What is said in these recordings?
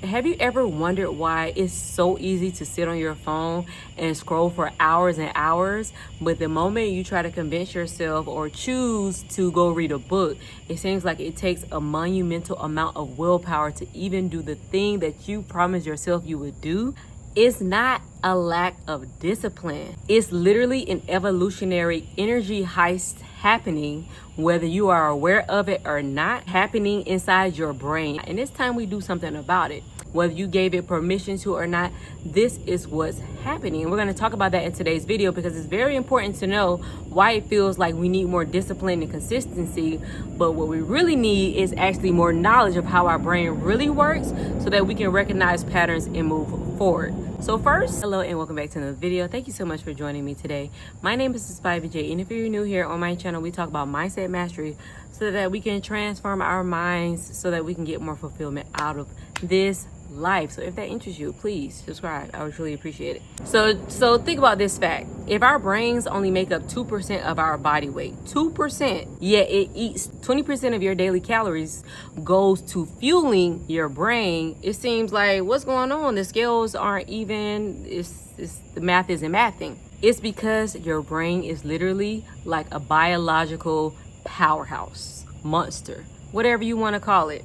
Have you ever wondered why it's so easy to sit on your phone and scroll for hours and hours, but the moment you try to convince yourself or choose to go read a book, it seems like it takes a monumental amount of willpower to even do the thing that you promised yourself you would do? It's not a lack of discipline. It's literally an evolutionary energy heist happening, whether you are aware of it or not, happening inside your brain. And it's time we do something about it. Whether you gave it permission to or not, this is what's happening. And we're going to talk about that in today's video because it's very important to know why it feels like we need more discipline and consistency. But what we really need is actually more knowledge of how our brain really works so that we can recognize patterns and move forward. So first, hello and welcome back to another video. Thank you so much for joining me today. My name is Spivey J, and if you're new here on my channel, we talk about mindset mastery so that we can transform our minds so that we can get more fulfillment out of this life. So if that interests you, please subscribe. I would truly appreciate it. So think about this fact. If our brains only make up 2% of our body weight, 2%, yet it eats 20% of your daily calories goes to fueling your brain, it seems like what's going on? The scales aren't even, the math isn't mathing. It's because your brain is literally like a biological powerhouse, monster, whatever you want to call it.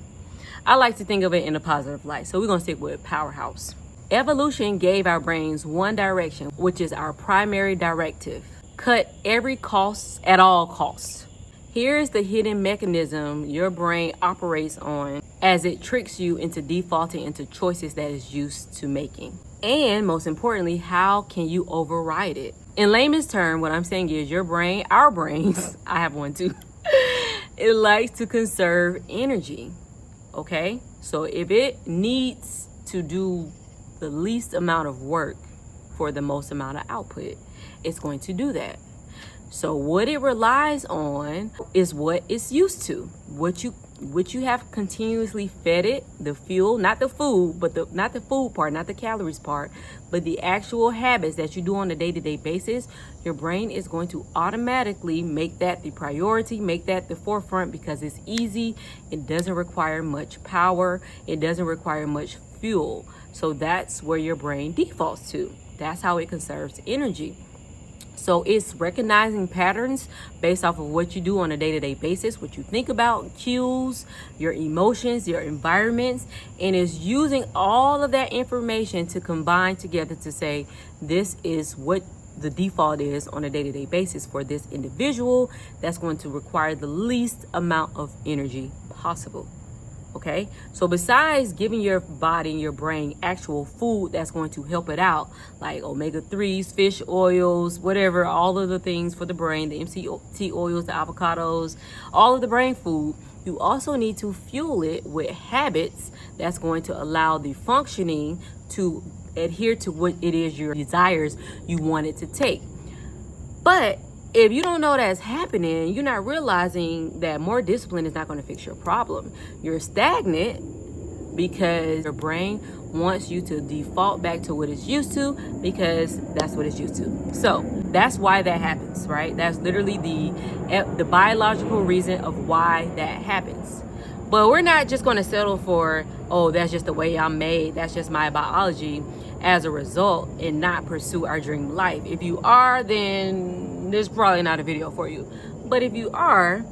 I like to think of it in a positive light, so we're going to stick with powerhouse. Evolution gave our brains one direction, which is our primary directive. Cut every cost at all costs. Here's the hidden mechanism your brain operates on as it tricks you into defaulting into choices that it's used to making. And most importantly, how can you override it? In layman's term, what I'm saying is your brain, our brains, I have one too, it likes to conserve energy. Okay, so if it needs to do the least amount of work for the most amount of output, it's going to do that. So what it relies on is what it's used to, what you have continuously fed it, the fuel, not the food, but not the food part, not the calories part, but the actual habits that you do on a day-to-day basis. Your brain is going to automatically make that the priority, make that the forefront because it's easy. It doesn't require much power. It doesn't require much fuel. So that's where your brain defaults to. That's how it conserves energy. So it's recognizing patterns based off of what you do on a day-to-day basis, what you think about, cues, your emotions, your environments, and is using all of that information to combine together to say, this is what the default is on a day-to-day basis for this individual that's going to require the least amount of energy possible. Okay, so besides giving your body and your brain actual food that's going to help it out, like omega-3s, fish oils, whatever, all of the things for the brain, the MCT oils, the avocados, all of the brain food, you also need to fuel it with habits that's going to allow the functioning to adhere to what it is your desires you want it to take. But if you don't know that's happening, you're not realizing that more discipline is not going to fix your problem. You're stagnant because your brain wants you to default back to what it's used to because that's what it's used to. So that's why that happens, right? That's literally the biological reason of why that happens. But we're not just going to settle for, oh, that's just the way I'm made. That's just my biology as a result and not pursue our dream life. If you are, then this is probably not a video for you. But if you are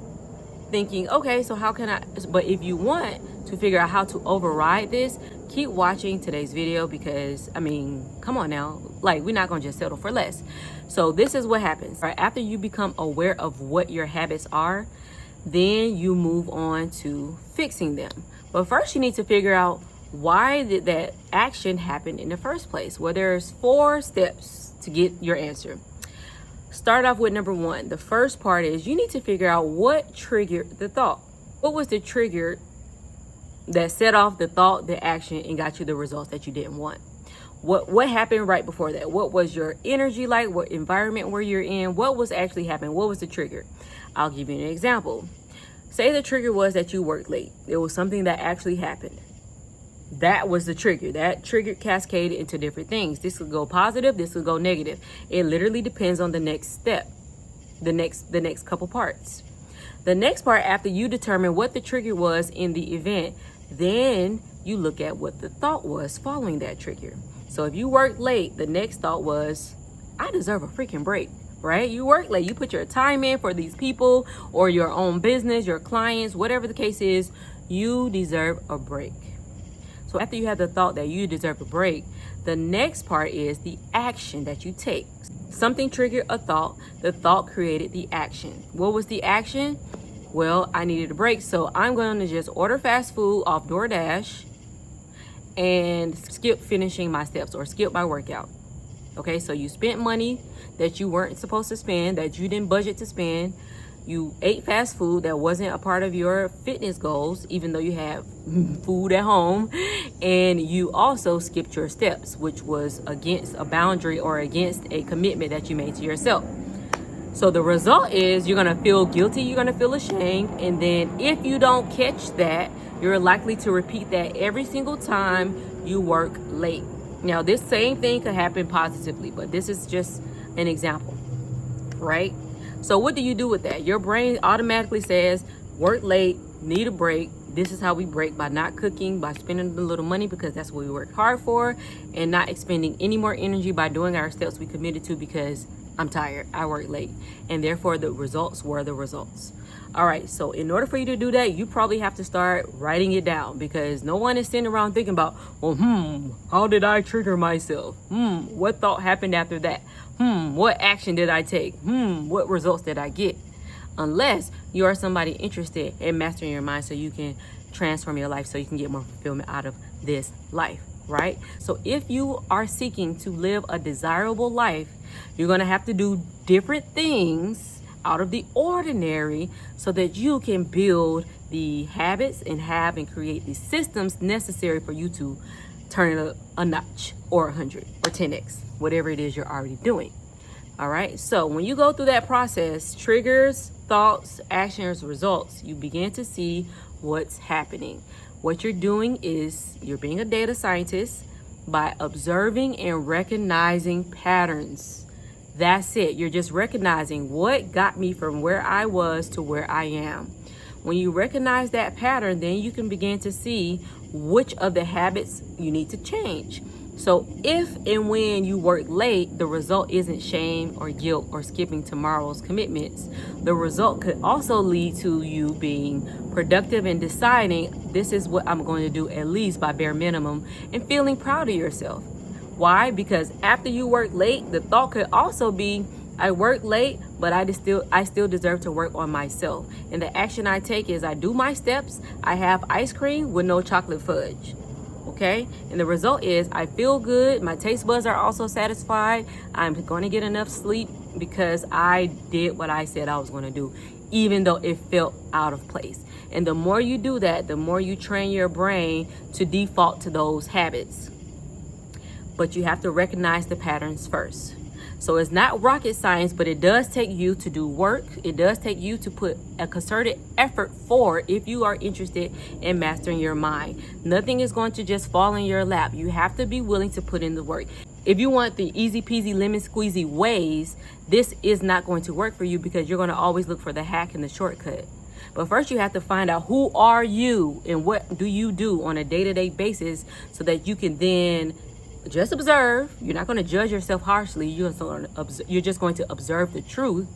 thinking, okay, so how can I, but if you want to figure out how to override this, keep watching today's video because, I mean, come on now, like we're not gonna just settle for less. So this is what happens, right? After you become aware of what your habits are, then you move on to fixing them. But first you need to figure out why did that action happen in the first place? Well, there's 4 steps to get your answer. Start off with number 1. The first part is you need to figure out what triggered the thought. What was the trigger that set off the thought, the action, and got you the results that you didn't want? What happened right before that? What was your energy like? What environment were you in? What was actually happening? What was the trigger? I'll give you an example. Say the trigger was that you worked late. It was something that actually happened. That was the trigger. That trigger cascaded into different things. This could go positive, this could go negative. It literally depends on the next step, the next couple parts. The next part, after you determine what the trigger was in the event, then you look at what the thought was following that trigger. So if you worked late, the next thought was, I deserve a freaking break, right? You work late, you put your time in for these people or your own business, your clients, whatever the case is, you deserve a break. So after you have the thought that you deserve a break, the next part is the action that you take. Something triggered a thought, the thought created the action. What was the action? Well, I needed a break, so I'm going to just order fast food off DoorDash and skip finishing my steps or skip my workout. Okay, so you spent money that you weren't supposed to spend, that you didn't budget to spend. You ate fast food that wasn't a part of your fitness goals, even though you have food at home. And you also skipped your steps, which was against a boundary or against a commitment that you made to yourself. So the result is you're going to feel guilty, you're going to feel ashamed, and then if you don't catch that, you're likely to repeat that every single time you work late. Now, this same thing could happen positively, but this is just an example, right? So what do you do with that? Your brain automatically says, work late, need a break. This is how we break, by not cooking, by spending a little money because that's what we work hard for, and not expending any more energy by doing our steps we committed to because I'm tired, I work late, and therefore the results were the results. All right, so in order for you to do that, you probably have to start writing it down, because no one is sitting around thinking about, well, how did I trigger myself? What thought happened after that? What action did I take? What results did I get? Unless you are somebody interested in mastering your mind so you can transform your life, so you can get more fulfillment out of this life, right? So if you are seeking to live a desirable life, you're going to have to do different things out of the ordinary so that you can build the habits and have and create the systems necessary for you to turn it a notch or 100 or 10x, whatever it is you're already doing. All right. So when you go through that process, triggers, thoughts, actions, results, you begin to see what's happening. What you're doing is you're being a data scientist by observing and recognizing patterns. That's it. You're just recognizing what got me from where I was to where I am. When you recognize that pattern, then you can begin to see which of the habits you need to change. So if and when you work late, the result isn't shame or guilt or skipping tomorrow's commitments. The result could also lead to you being productive and deciding, this is what I'm going to do at least by bare minimum, and feeling proud of yourself. Why? Because after you work late, the thought could also be, I work late, but I still deserve to work on myself. And the action I take is I do my steps. I have ice cream with no chocolate fudge. Okay? And the result is I feel good. My taste buds are also satisfied. I'm going to get enough sleep because I did what I said I was going to do, even though it felt out of place. And the more you do that, the more you train your brain to default to those habits. But you have to recognize the patterns first. So it's not rocket science, but it does take you to do work. It does take you to put a concerted effort forward if you are interested in mastering your mind. Nothing is going to just fall in your lap. You have to be willing to put in the work. If you want the easy peasy lemon squeezy ways, this is not going to work for you because you're going to always look for the hack and the shortcut. But first you have to find out who are you and what do you do on a day-to-day basis so that you can then just observe. You're not going to judge yourself harshly. You're just going to observe the truth.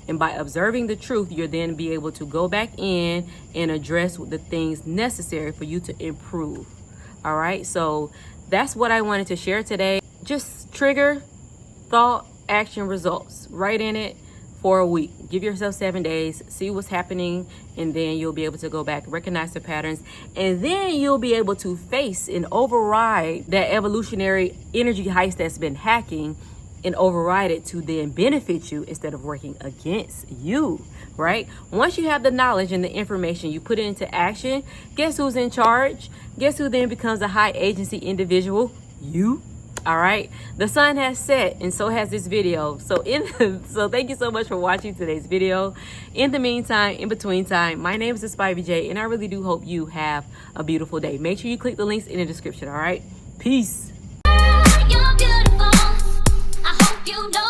And by observing the truth, you'll then be able to go back in and address the things necessary for you to improve. All right. So that's what I wanted to share today. Just trigger, thought, action, results. Write in it for a week. Give yourself 7 days, see what's happening, and then you'll be able to go back, recognize the patterns, and then you'll be able to face and override that evolutionary energy heist that's been hacking and override it to then benefit you instead of working against you, right? Once you have the knowledge and the information, you put it into action, guess who's in charge? Guess who then becomes a high agency individual? You. All right, the sun has set and so has this video. So thank you so much for watching today's video. In the meantime, in between time, my name is Spivey J, and I really do hope you have a beautiful day. Make sure you click the links in the description. All right, peace. You're beautiful. I hope you know